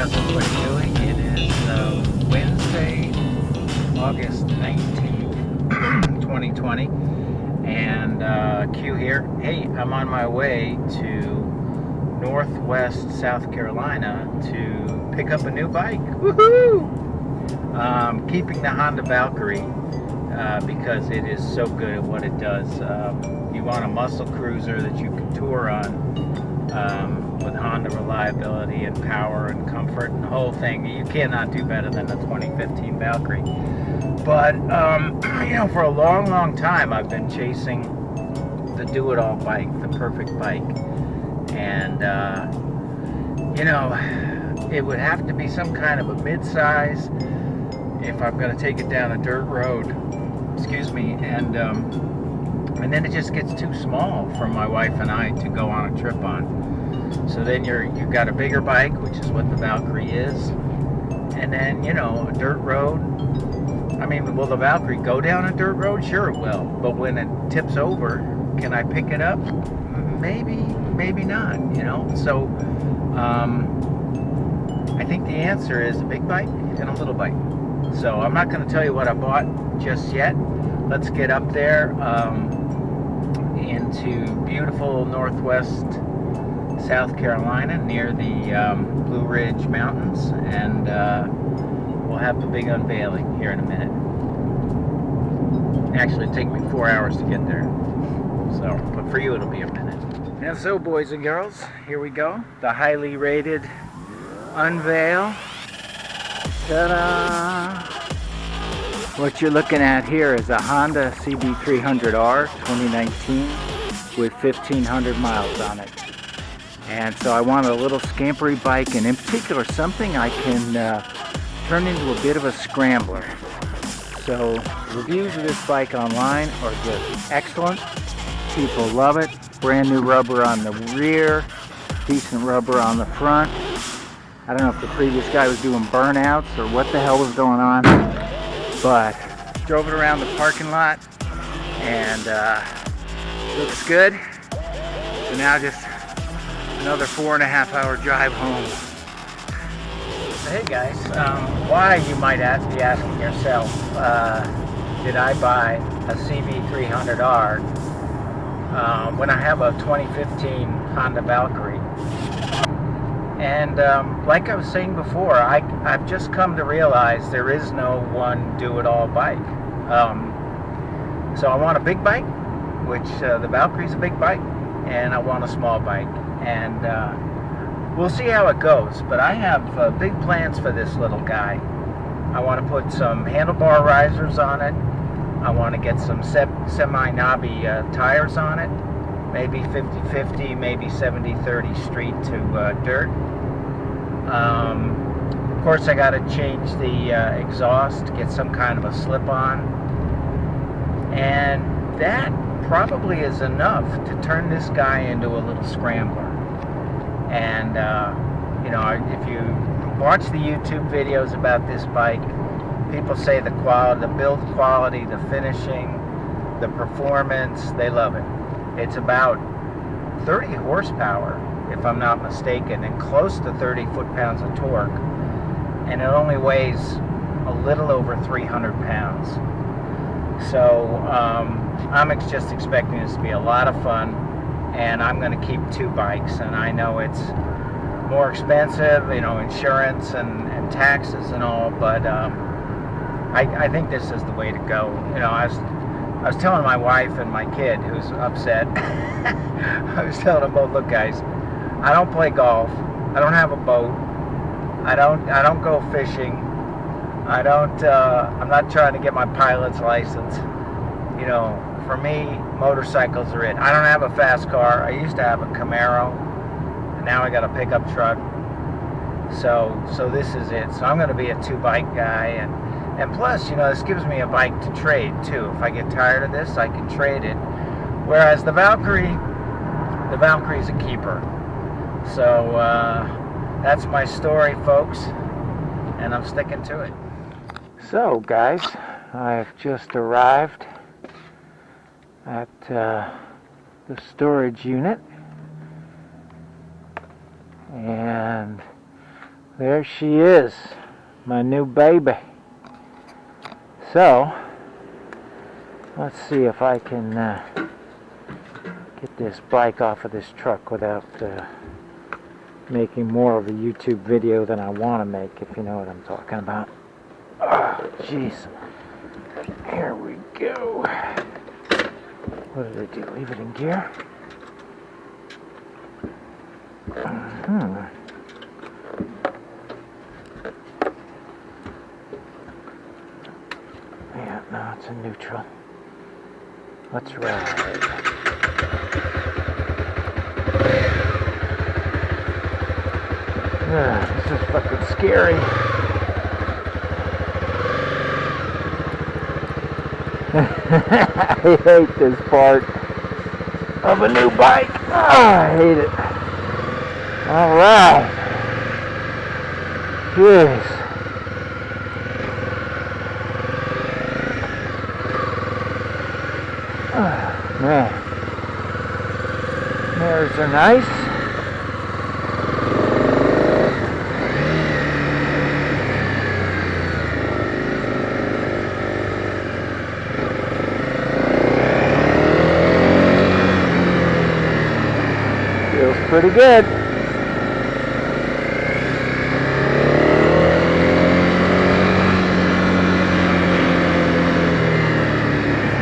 how's everybody doing? It is Wednesday, August 19th, 2020, and Q here. Hey, I'm on my way to Northwest South Carolina to pick up a new bike. Woohoo! Keeping the Honda Valkyrie because it is so good at what it does. You want a muscle cruiser that you can tour on. With Honda reliability and power and comfort and the whole thing. You cannot do better than the 2015 Valkyrie. But, you know, for a long time I've been chasing the do-it-all bike, the perfect bike. And, you know, it would have to be some kind of a mid-size if I'm going to take it down a dirt road, excuse me, and then it just gets too small for my wife and I to go on a trip on. So then you've got a bigger bike, which is what the Valkyrie is, and then, you know, a dirt road. I mean, will the Valkyrie go down a dirt road? Sure it will, but when it tips over, can I pick it up? Maybe not, you know. So I think the answer is a big bike and a little bike. So I'm not going to tell you what I bought just yet. Let's get up there into beautiful Northwest South Carolina near the Blue Ridge Mountains, and we'll have the big unveiling here in a minute. Actually, it'll take me 4 hours to get there, so, but for you it'll be a minute. And so, boys and girls, here we go, the highly rated unveil. Ta-da! What you're looking at here is a Honda CB300R 2019 with 1,500 miles on it. And so I wanted a little scampery bike, and in particular something I can turn into a bit of a scrambler. So reviews of this bike online are just excellent. People love it. Brand new rubber on the rear, decent rubber on the front. I don't know if the previous guy was doing burnouts or what the hell was going on, but drove it around the parking lot and looks good. So now just another 4.5 hour drive home. Hey guys, why, you might be asking yourself, did I buy a CB300R when I have a 2015 Honda Valkyrie? And like I was saying before, I've just come to realize there is no one do-it-all bike. So I want a big bike, which the Valkyrie's a big bike, and I want a small bike. And we'll see how it goes, but I have big plans for this little guy. I want to put some handlebar risers on it. I want to get some semi-knobby tires on it, maybe 50-50, maybe 70-30 street to dirt. Of course, I got to change the exhaust, get some kind of a slip-on, and that probably is enough to turn this guy into a little scrambler. And you know, if you watch the YouTube videos about this bike, people say the quality, the build quality, the finishing, the performance, they love it. It's about 30 horsepower, if I'm not mistaken, and close to 30 foot-pounds of torque, and it only weighs a little over 300 pounds. So I'm just expecting this to be a lot of fun, and I'm going to keep two bikes, and I know it's more expensive, you know, insurance and taxes and all, but I think this is the way to go. You know, I was telling my wife and my kid, who's upset, I was telling them both, look guys, I don't play golf, I don't have a boat, I don't go fishing, I'm not trying to get my pilot's license. You know, for me, motorcycles are it. I don't have a fast car. I used to have a Camaro, and now I got a pickup truck. So this is it. So I'm going to be a two-bike guy, and plus, you know, this gives me a bike to trade too. If I get tired of this, I can trade it. Whereas the Valkyrie is a keeper. So that's my story, folks, and I'm sticking to it. So, guys, I've just arrived at the storage unit, and There she is, my new baby. So, let's see if I can get this bike off of this truck without making more of a YouTube video than I want to make, if you know what I'm talking about. Oh, jeez. Here we go. What did I do? Leave it in gear? Yeah, no, it's in neutral. Let's ride. This is fucking scary. I hate this part of a new bike. Oh, I hate it. Alright. Jeez. Oh, man. Mirrors are nice. Feels pretty good.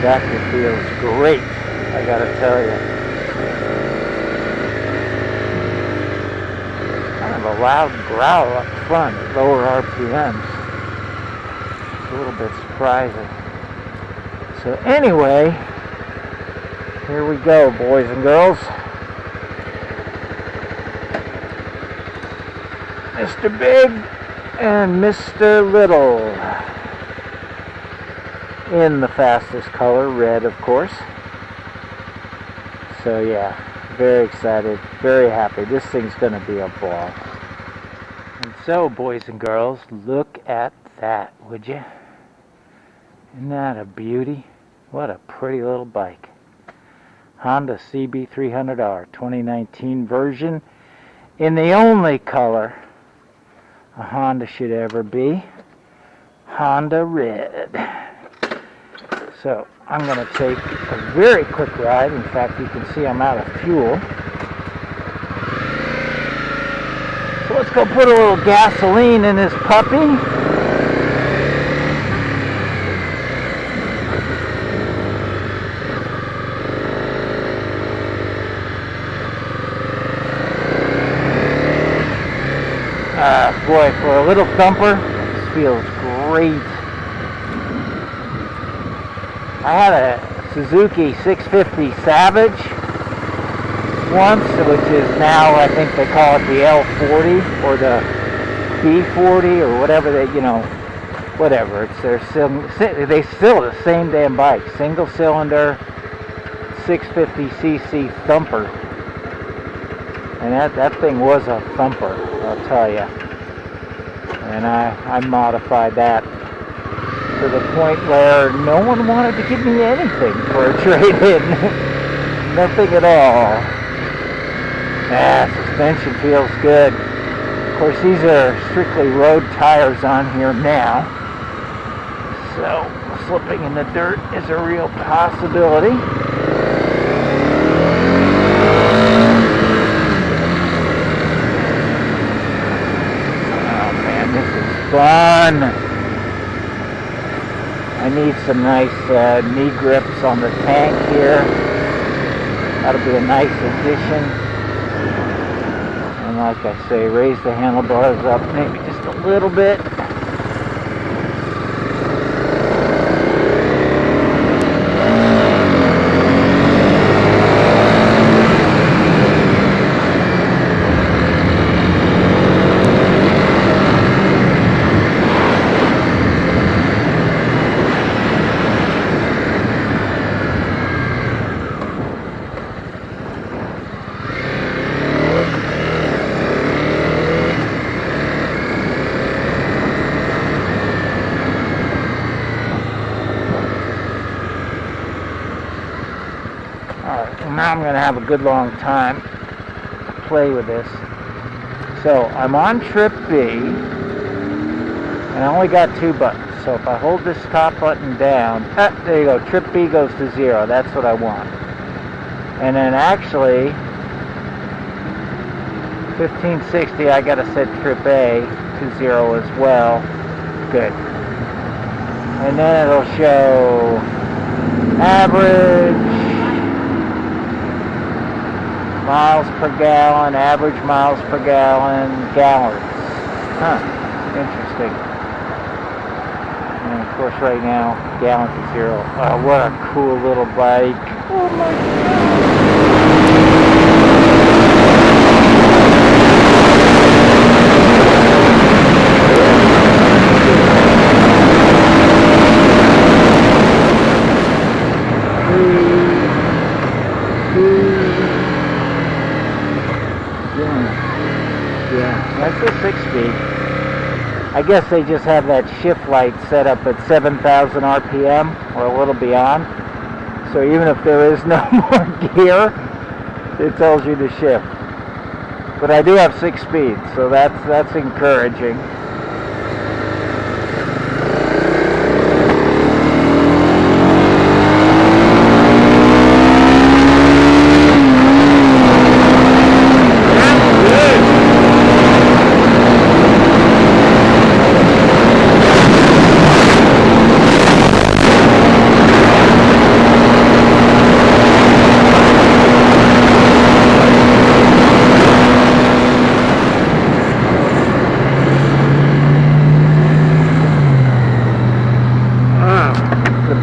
That feels great, I gotta tell you. Kind of a loud growl up front at lower RPMs. It's a little bit surprising. So anyway, here we go, boys and girls. Mr. Big and Mr. Little. In the fastest color, red, of course. So yeah, very excited, very happy. This thing's gonna be a ball. And so, boys and girls, look at that, would you? Isn't that a beauty? What a pretty little bike. Honda CB300R 2019 version in the only color a Honda should ever be, Honda Red. So I'm going to take a very quick ride. In fact, you can see I'm out of fuel. So let's go put a little gasoline in this puppy. Boy, for a little thumper, this feels great. I had a Suzuki 650 Savage once, which is now, I think they call it the L40 or the B40 or whatever they, whatever. It's they still the same damn bike, single cylinder 650cc thumper, and that thing was a thumper, I'll tell you. And I modified that to the point where no one wanted to give me anything for a trade-in. Nothing at all. Suspension feels good. Of course, these are strictly road tires on here now, so slipping in the dirt is a real possibility. Oh man, this is fun. I need some nice knee grips on the tank here. That'll be a nice addition. And like I say, raise the handlebars up maybe just a little bit. Alright, well now I'm going to have a good long time to play with this. So I'm on trip B, and I only got 2 buttons. So if I hold this top button down, there you go, trip B goes to 0. That's what I want. And then actually, 1560, I gotta set trip A to 0 as well. Good. And then it'll show average miles per gallon, average miles per gallon, gallons. Huh, interesting. And of course right now, gallon to 0. Oh, what a cool little bike. Oh my God. That's a 6-speed. I guess they just have that shift light set up at 7,000 RPM or a little beyond. So even if there is no more gear, it tells you to shift. But I do have 6 speeds, so that's encouraging.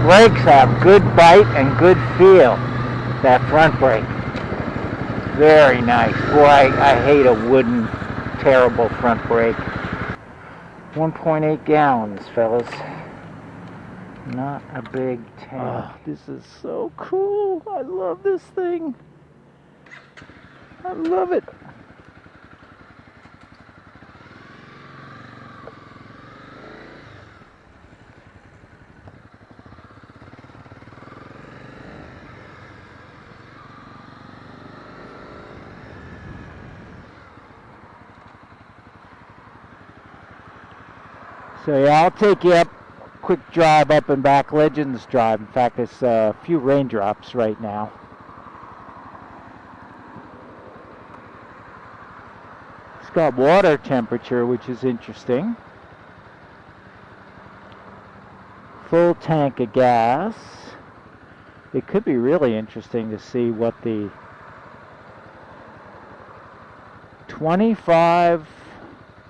Brakes have good bite and good feel. That front brake, very nice. Boy, I hate a wooden, terrible front brake. 1.8 gallons, fellas. Not a big tank. Oh, this is so cool. I love this thing. I love it. So yeah, I'll take you up, quick drive up and back Legends Drive. In fact, it's a few raindrops right now. It's got water temperature, which is interesting. Full tank of gas. It could be really interesting to see what the 25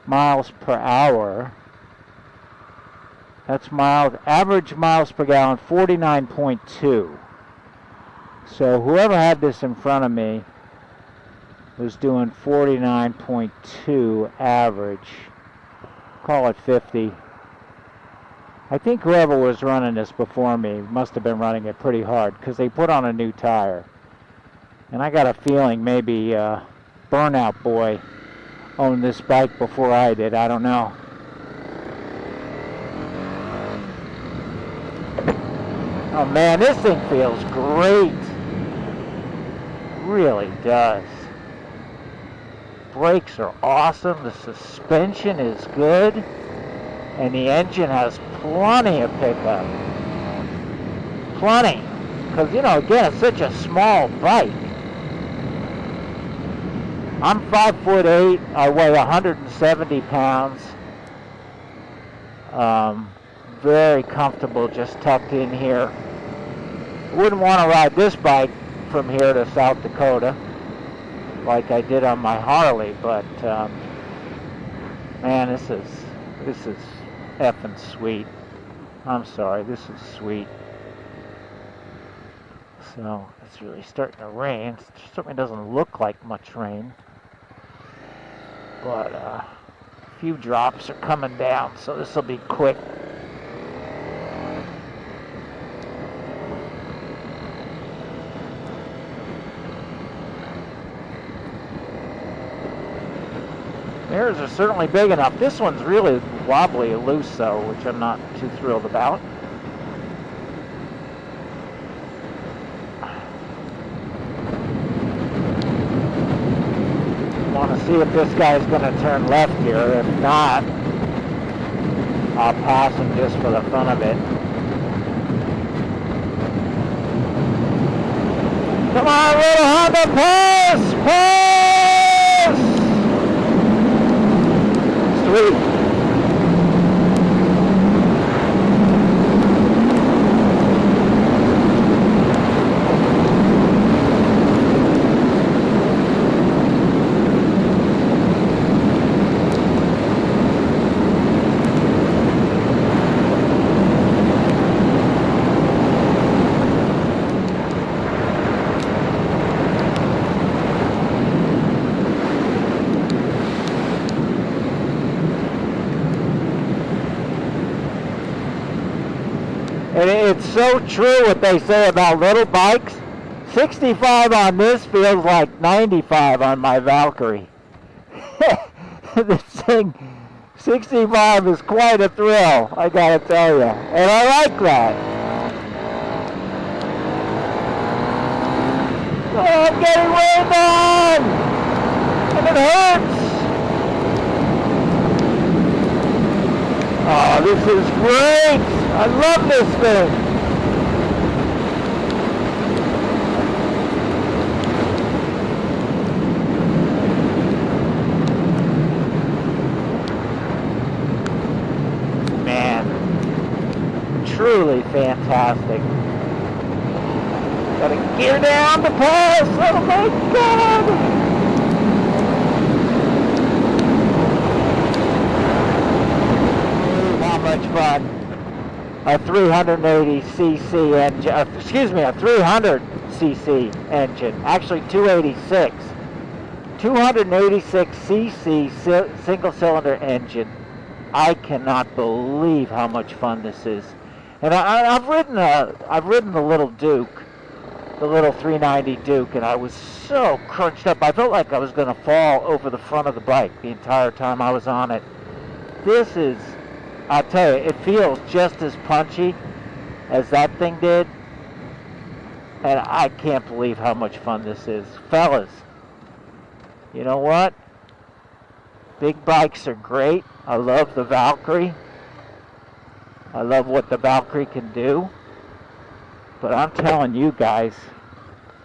miles per hour. That's average miles per gallon, 49.2. So whoever had this in front of me was doing 49.2 average. Call it 50. I think whoever was running this before me must have been running it pretty hard because they put on a new tire. And I got a feeling maybe Burnout Boy owned this bike before I did. I don't know. Oh man, this thing feels great. Really does. Brakes are awesome. The suspension is good. And the engine has plenty of pickup. Plenty. Because, you know, again, it's such a small bike. I'm 5'8". I weigh 170 pounds. Very comfortable just tucked in here. Wouldn't want to ride this bike from here to South Dakota like I did on my Harley, but man, this is effing sweet. I'm sorry, this is sweet. So it's really starting to rain. It certainly doesn't look like much rain, but a few drops are coming down, so this will be quick. Mirrors are certainly big enough. This one's really wobbly and loose though, which I'm not too thrilled about. Want to see if this guy's going to turn left here. If not, I'll pass him just for the fun of it. Come on, little Honda, pass! Pass! Sweet. And it's so true what they say about little bikes. 65 on this feels like 95 on my Valkyrie. This thing, 65 is quite a thrill, I gotta tell you. And I like that. Oh, I'm getting rained on! And it hurts! Oh, this is great! I love this thing! Man, truly fantastic. Gotta gear down to pass! Oh my God! Much fun. A 380cc engine, excuse me, a 300cc engine, actually 286. 286cc single cylinder engine. I cannot believe how much fun this is. And I've ridden the little Duke, the little 390 Duke, and I was so crunched up. I felt like I was going to fall over the front of the bike the entire time I was on it. This is, I'll tell you, it feels just as punchy as that thing did. And I can't believe how much fun this is. Fellas, you know what? Big bikes are great. I love the Valkyrie. I love what the Valkyrie can do. But I'm telling you guys,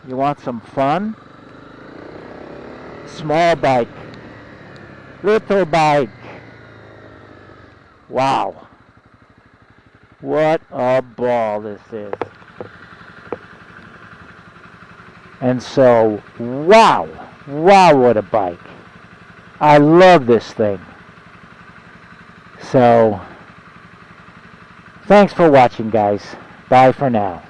you want some fun? Small bike. Little bike. Wow. What a ball this is. And so, wow. Wow, what a bike. I love this thing. So, thanks for watching, guys. Bye for now.